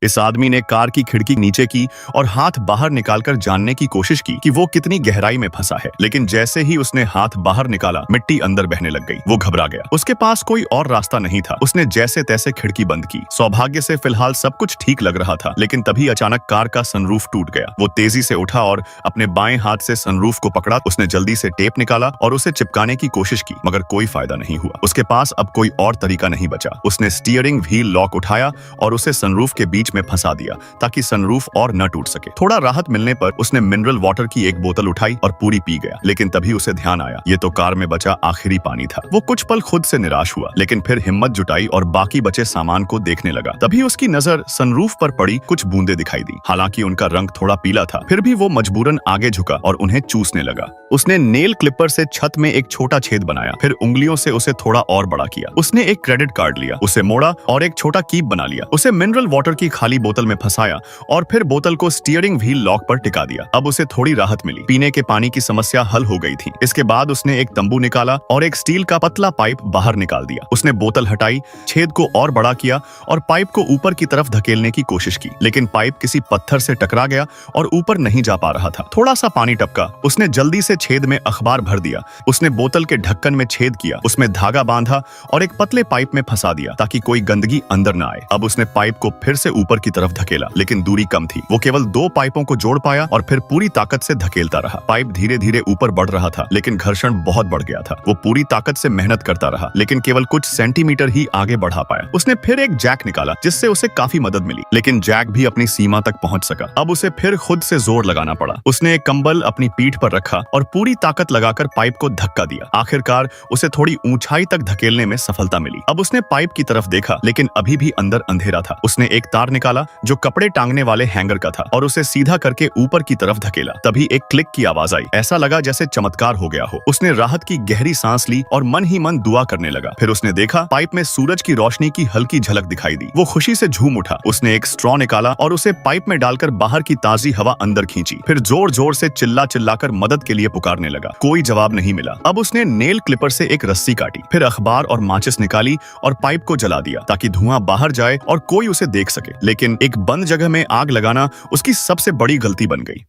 इस आदमी ने कार की खिड़की नीचे की और हाथ बाहर निकालकर जानने की कोशिश की कि वो कितनी गहराई में फंसा है, लेकिन जैसे ही उसने हाथ बाहर निकाला मिट्टी अंदर बहने लग गई। वो घबरा गया। उसके पास कोई और रास्ता नहीं था। उसने जैसे तैसे खिड़की बंद की। सौभाग्य से फिलहाल सब कुछ ठीक लग रहा था, लेकिन तभी अचानक कार का सनरूफ टूट गया। वो तेजी से उठा और अपने बाएं हाथ से सनरूफ को पकड़ा। उसने जल्दी से टेप निकाला और उसे चिपकाने की कोशिश की, मगर कोई फायदा नहीं हुआ। उसके पास अब कोई और तरीका नहीं बचा। उसने स्टीयरिंग व्हील लॉक उठाया और उसे सनरूफ के बीच में फंसा दिया ताकि सनरूफ और न टूट सके। थोड़ा राहत मिलने पर उसने मिनरल वाटर की एक बोतल उठाई और पूरी पी गया, लेकिन तभी उसे ध्यान आया ये तो कार में बचा आखिरी पानी था। वो कुछ पल खुद से निराश हुआ, लेकिन फिर हिम्मत जुटाई और बाकी बचे सामान को देखने लगा। तभी उसकी नजर सनरूफ पर पड़ी कुछ बूंदे दिखाई दी। हालांकि उनका रंग थोड़ा पीला था, फिर भी वो मजबूरन आगे झुका और उन्हें चूसने लगा। उसने नेल क्लिपर से छत में एक छोटा छेद बनाया, फिर उंगलियों से उसे थोड़ा और बड़ा किया। उसने एक क्रेडिट कार्ड लिया, उसे मोड़ा और एक छोटा कीप बना लिया। उसे मिनरल वाटर की खाली बोतल में फंसाया और फिर बोतल को स्टीयरिंग व्हील लॉक पर टिका दिया। अब उसे थोड़ी राहत मिली। पीने के पानी की समस्या हल हो गई थी। इसके बाद उसने एक तंबू निकाला और एक स्टील का पतला पाइप बाहर निकाल दिया। उसने बोतल हटाई, छेद को और बड़ा किया और पाइप को ऊपर की तरफ धकेलने की कोशिश की, लेकिन पाइप किसी पत्थर से टकरा गया और ऊपर नहीं जा पा रहा था। थोड़ा सा पानी टपका। उसने जल्दी से छेद में अखबार भर दिया। उसने बोतल के ढक्कन में छेद किया, उसमें धागा बांधा और एक पतले पाइप में फंसा दिया ताकि कोई गंदगी अंदर न आए। अब उसने पाइप को फिर से ऊपर की तरफ धकेला, लेकिन दूरी कम थी। वो केवल 2 पाइपों को जोड़ पाया और फिर पूरी ताकत से धकेलता रहा। पाइप धीरे धीरे ऊपर बढ़ रहा था, लेकिन घर्षण बहुत बढ़ गया था। वो पूरी ताकत से मेहनत करता रहा, लेकिन केवल कुछ सेंटीमीटर ही आगे बढ़ा पाया। उसने फिर एक जैक निकाला, जिससे उसे काफी मदद मिली, लेकिन जैक भी अपनी सीमा तक पहुंच सका। अब उसे फिर खुद से जोर लगाना पड़ा। उसने एक कंबल अपनी पीठ पर रखा और पूरी ताकत लगाकर पाइप को धक्का दिया। आखिरकार उसे थोड़ी ऊंचाई तक धकेलने में सफलता मिली। अब उसने पाइप की तरफ देखा, लेकिन अभी भी अंदर अंधेरा था। उसने एक तार निकाला जो कपड़े टांगने वाले हैंगर का था और उसे सीधा करके ऊपर की तरफ धकेला। तभी एक क्लिक की आवाज आई। ऐसा लगा जैसे चमत्कार हो गया हो। उसने राहत की गहरी सांस ली और मन ही मन दुआ करने लगा। फिर उसने देखा पाइप में सूरज की रोशनी की हल्की झलक दिखाई दी। वो खुशी से झूम उठा। उसने एक स्ट्रॉ निकाला और उसे पाइप में डालकर बाहर की ताजी हवा अंदर खींची। फिर जोर जोर से चिल्ला चिल्लाकर मदद के लिए पुकारने लगा। कोई जवाब नहीं मिला। अब उसने नेल क्लिपर से एक रस्सी काटी, फिर अखबार और माचिस निकाली और पाइप को जला दिया ताकि धुआं बाहर जाए और कोई उसे देख सके। लेकिन एक बंद जगह में आग लगाना उसकी सबसे बड़ी गलती बन गई।